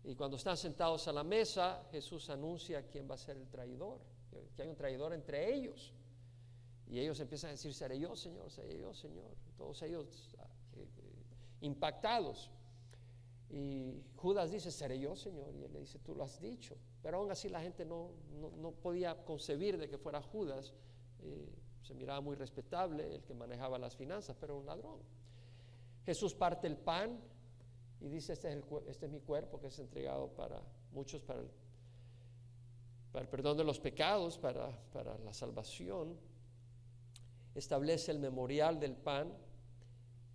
Y cuando están sentados a la mesa, Jesús anuncia quién va a ser el traidor, que hay un traidor entre ellos. Y ellos empiezan a decir, seré yo, Señor, seré yo, Señor. Todos ellos impactados. Y Judas dice, seré yo, Señor. Y él le dice, tú lo has dicho. Pero aún así la gente no podía concebir de que fuera Judas. Se miraba muy respetable, el que manejaba las finanzas, pero un ladrón. Jesús parte el pan y dice, este es mi cuerpo que es entregado para muchos, para el perdón de los pecados, para la salvación. Establece el memorial del pan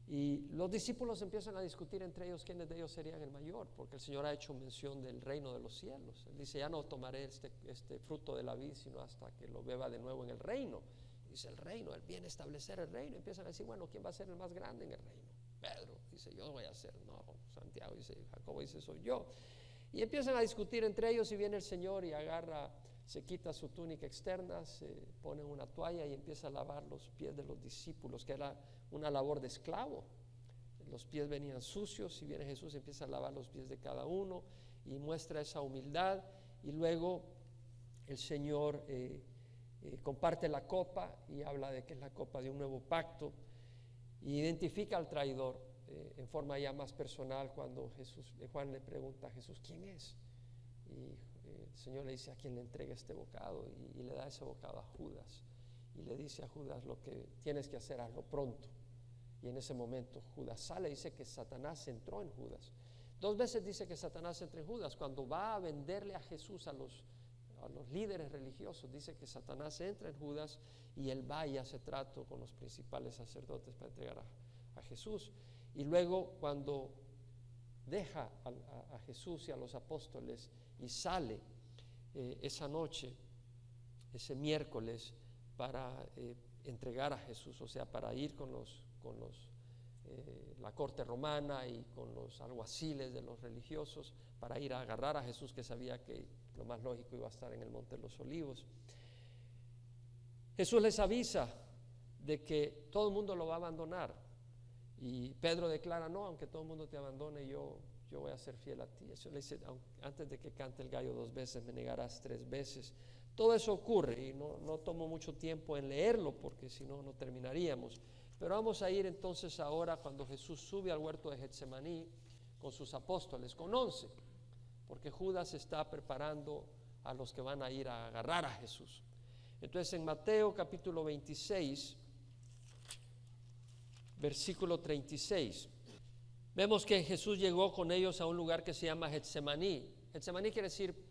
y los discípulos empiezan a discutir entre ellos quiénes de ellos serían el mayor, porque el Señor ha hecho mención del reino de los cielos. Él dice, ya no tomaré este fruto de la vid, sino hasta que lo beba de nuevo en el reino. Dice el reino, Él viene a establecer el reino. Empiezan a decir, bueno, ¿quién va a ser el más grande en el reino? Pedro dice, yo voy a ser. No, Santiago dice, Jacobo dice, soy yo. Y empiezan a discutir entre ellos y viene el Señor y se quita su túnica externa, se pone una toalla y empieza a lavar los pies de los discípulos, que era una labor de esclavo. Los pies venían sucios y viene Jesús y empieza a lavar los pies de cada uno y muestra esa humildad. Y luego el Señor comparte la copa y habla de que es la copa de un nuevo pacto y identifica al traidor en forma ya más personal cuando Juan le pregunta a Jesús, ¿quién es? Y el Señor le dice, a quién le entrega este bocado, y le da ese bocado a Judas y le dice a Judas, lo que tienes que hacer, hazlo pronto. Y en ese momento Judas sale. Dice que Satanás entró en Judas. 2 veces dice que Satanás entra en Judas. Cuando va a venderle a Jesús a los líderes religiosos, dice que Satanás entra en Judas y él va y hace trato con los principales sacerdotes para entregar a Jesús. Y luego cuando deja a Jesús y a los apóstoles y sale esa noche, ese miércoles, para entregar a Jesús, o sea, para ir con la corte romana y con los alguaciles de los religiosos, para ir a agarrar a Jesús, que sabía que lo más lógico iba a estar en el Monte de los Olivos. Jesús les avisa de que todo el mundo lo va a abandonar, y Pedro declara, no, aunque todo el mundo te abandone, yo voy a ser fiel a ti. Eso le dice, antes de que cante el gallo 2 veces, me negarás 3 veces. Todo eso ocurre y no tomo mucho tiempo en leerlo, porque si no, no terminaríamos. Pero vamos a ir entonces ahora cuando Jesús sube al huerto de Getsemaní con sus apóstoles, con 11, porque Judas está preparando a los que van a ir a agarrar a Jesús. Entonces en Mateo capítulo 26, versículo 36, vemos que Jesús llegó con ellos a un lugar que se llama Getsemaní. Getsemaní quiere decir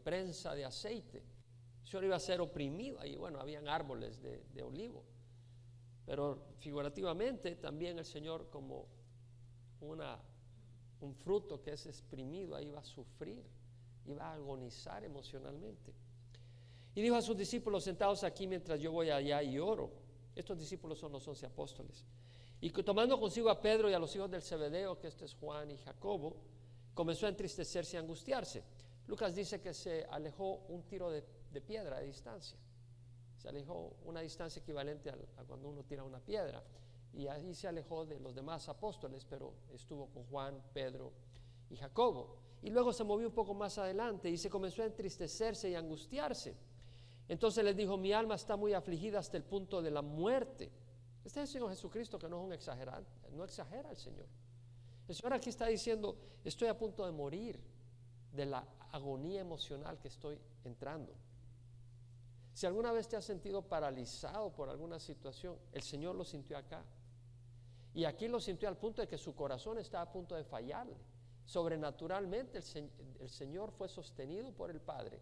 prensa de aceite. El Señor iba a ser oprimido ahí. Bueno, habían árboles de olivo, pero figurativamente también el Señor, como un fruto que es exprimido, ahí iba a sufrir, iba a agonizar emocionalmente. Y dijo a sus discípulos, sentados aquí mientras yo voy allá y oro. Estos discípulos son los 11 apóstoles. Y tomando consigo a Pedro y a los hijos del Zebedeo, que este es Juan y Jacobo, comenzó a entristecerse y a angustiarse. Lucas dice que se alejó un tiro de piedra de distancia. Se alejó una distancia equivalente a cuando uno tira una piedra. Y ahí se alejó de los demás apóstoles, pero estuvo con Juan, Pedro y Jacobo. Y luego se movió un poco más adelante y se comenzó a entristecerse y a angustiarse. Entonces les dijo, mi alma está muy afligida hasta el punto de la muerte. Este es el Señor Jesucristo, que no es un exagerante, no exagera el Señor. El Señor aquí está diciendo, estoy a punto de morir de la agonía emocional que estoy entrando. Si alguna vez te has sentido paralizado por alguna situación, el Señor lo sintió acá. Y aquí lo sintió al punto de que su corazón está a punto de fallarle. Sobrenaturalmente el Señor fue sostenido por el Padre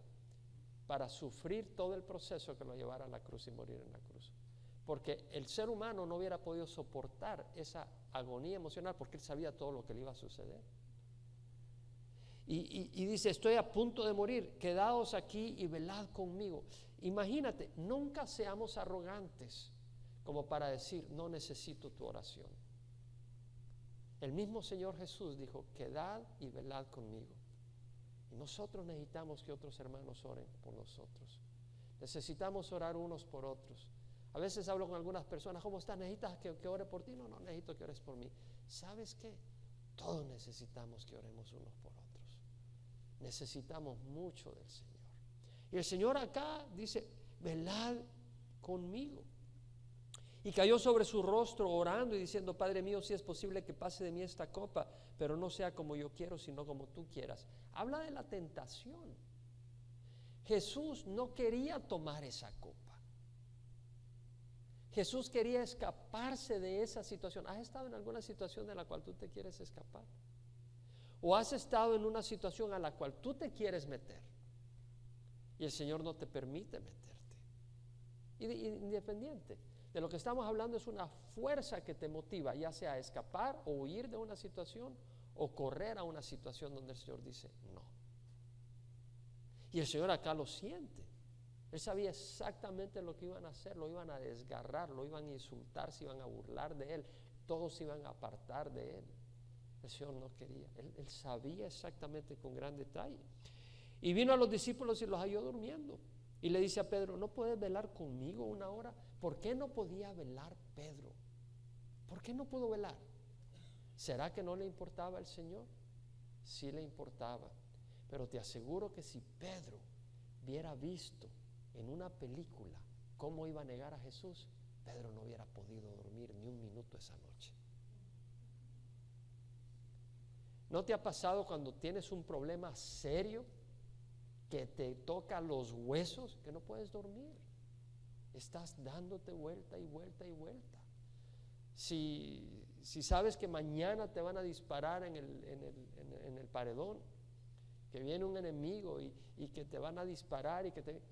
para sufrir todo el proceso que lo llevara a la cruz y morir en la cruz. Porque el ser humano no hubiera podido soportar esa agonía emocional, porque él sabía todo lo que le iba a suceder. Y dice, estoy a punto de morir, quedaos aquí y velad conmigo. Imagínate, nunca seamos arrogantes como para decir, no necesito tu oración. El mismo Señor Jesús dijo, quedad y velad conmigo. Y nosotros necesitamos que otros hermanos oren por nosotros. Necesitamos orar unos por otros. A veces hablo con algunas personas, ¿cómo estás? ¿Necesitas que ore por ti? No necesito que ores por mí. ¿Sabes qué? Todos necesitamos que oremos unos por otros. Necesitamos mucho del Señor. Y el Señor acá dice, velad conmigo. Y cayó sobre su rostro orando y diciendo, Padre mío, si es posible que pase de mí esta copa, pero no sea como yo quiero, sino como tú quieras. Habla de la tentación. Jesús no quería tomar esa copa. Jesús quería escaparse de esa situación. ¿Has estado en alguna situación de la cual tú te quieres escapar? ¿O has estado en una situación a la cual tú te quieres meter y el Señor no te permite meterte? Independiente de lo que estamos hablando, es una fuerza que te motiva, ya sea a escapar o huir de una situación o correr a una situación donde el Señor dice no. Y el Señor acá lo siente. Él sabía exactamente lo que iban a hacer, lo iban a desgarrar, lo iban a insultar, se iban a burlar de Él, todos se iban a apartar de Él. El Señor no quería, Él sabía exactamente con gran detalle. Y vino a los discípulos y los halló durmiendo. Y le dice a Pedro, ¿no puedes velar conmigo una hora? ¿Por qué no podía velar Pedro? ¿Por qué no pudo velar? ¿Será que no le importaba al Señor? Sí le importaba. Pero te aseguro que si Pedro hubiera visto en una película cómo iba a negar a Jesús, Pedro no hubiera podido dormir ni un minuto esa noche. ¿No te ha pasado cuando tienes un problema serio que te toca los huesos, que no puedes dormir? Estás dándote vuelta y vuelta y vuelta. Si sabes que mañana te van a disparar en el paredón, que viene un enemigo y que te van a disparar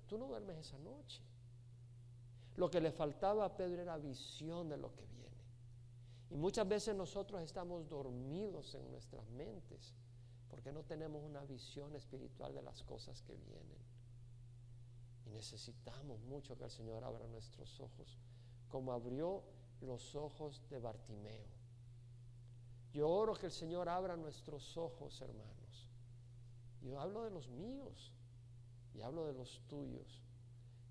tú no duermes esa noche. Lo que le faltaba a Pedro era visión de lo que viene. Y muchas veces nosotros estamos dormidos en nuestras mentes porque no tenemos una visión espiritual de las cosas que vienen. Y necesitamos mucho que el Señor abra nuestros ojos, como abrió los ojos de Bartimeo. Yo oro que el Señor abra nuestros ojos, hermanos. Yo hablo de los míos y hablo de los tuyos.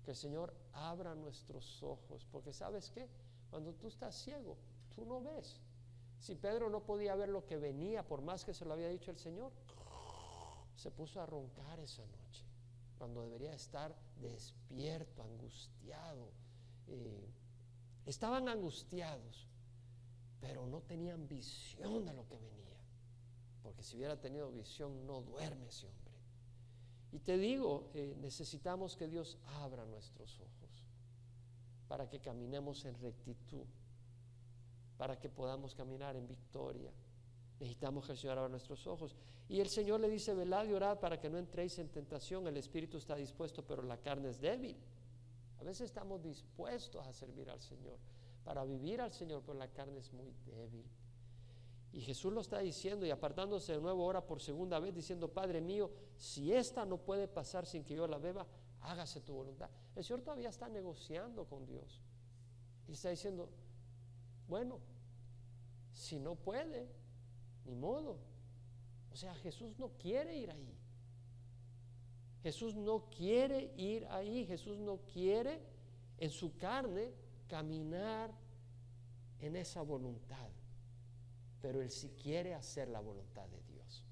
Que el Señor abra nuestros ojos, porque ¿sabes qué? Cuando tú estás ciego, tú no ves. Si Pedro no podía ver lo que venía, por más que se lo había dicho el Señor, se puso a roncar esa noche, cuando debería estar despierto, angustiado. Estaban angustiados, pero no tenían visión de lo que venía, porque si hubiera tenido visión, no duerme ese hombre. Y te digo, necesitamos que Dios abra nuestros ojos para que caminemos en rectitud, para que podamos caminar en victoria. Necesitamos que el Señor abra nuestros ojos. Y el Señor le dice, velad y orad para que no entréis en tentación. El espíritu está dispuesto, pero la carne es débil. A veces estamos dispuestos a servir al Señor, para vivir al Señor, pero la carne es muy débil. Y Jesús lo está diciendo, y apartándose de nuevo ora por segunda vez, diciendo, Padre mío, si esta no puede pasar sin que yo la beba, hágase tu voluntad. El Señor todavía está negociando con Dios. Y está diciendo, bueno, si no puede, ni modo. O sea, Jesús no quiere ir ahí. Jesús no quiere ir ahí. Jesús no quiere en su carne caminar en esa voluntad. Pero Él sí quiere hacer la voluntad de Dios.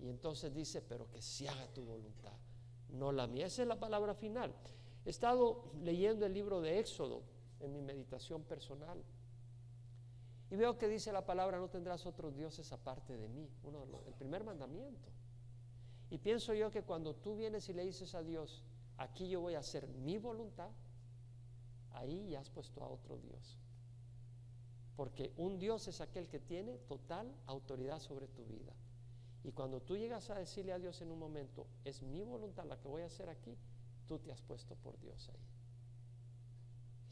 Y entonces dice, pero que se haga tu voluntad, no la mía. Esa es la palabra final. He estado leyendo el libro de Éxodo en mi meditación personal. Y veo que dice la palabra, no tendrás otros dioses aparte de mí. El primer mandamiento. Y pienso yo que cuando tú vienes y le dices a Dios, aquí yo voy a hacer mi voluntad, ahí ya has puesto a otro Dios. Porque un Dios es aquel que tiene total autoridad sobre tu vida. Y cuando tú llegas a decirle a Dios en un momento, es mi voluntad la que voy a hacer aquí, tú te has puesto por Dios ahí.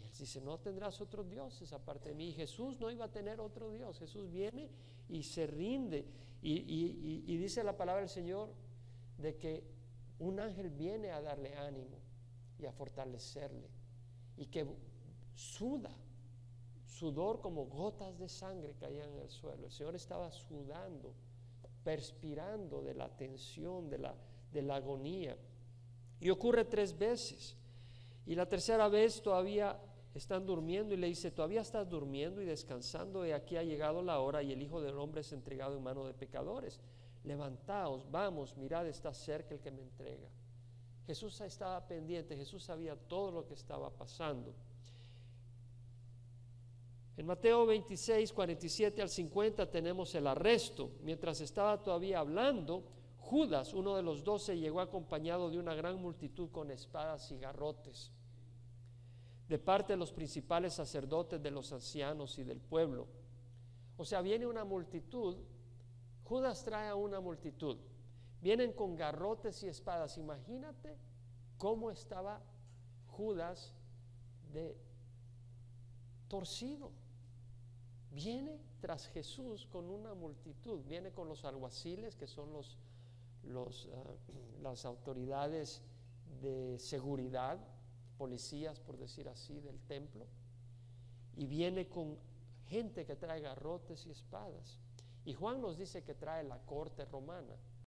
Y Él dice, no tendrás otros dioses aparte de mí. Y Jesús no iba a tener otro Dios. Jesús viene y se rinde. Y dice la palabra del Señor de que un ángel viene a darle ánimo y a fortalecerle. Y que sudor como gotas de sangre caían en el suelo. El Señor estaba sudando, perspirando de la tensión, de la agonía. Y ocurre 3 veces. Y la tercera vez todavía están durmiendo y le dice, todavía estás durmiendo y descansando, y aquí ha llegado la hora y el Hijo del Hombre es entregado en manos de pecadores. levantaos, vamos, mirad, está cerca el que me entrega. Jesús estaba pendiente, Jesús sabía todo lo que estaba pasando. En Mateo 26, 47 al 50 tenemos el arresto. Mientras estaba todavía hablando, Judas, uno de los 12, llegó acompañado de una gran multitud con espadas y garrotes, de parte de los principales sacerdotes, de los ancianos y del pueblo. O sea, viene una multitud, Judas trae a una multitud, vienen con garrotes y espadas. Imagínate cómo estaba Judas de torcido. Viene tras Jesús con una multitud, viene con los alguaciles, que son las autoridades de seguridad, policías, por decir así, del templo, y viene con gente que trae garrotes y espadas. Y Juan nos dice que trae la corte romana.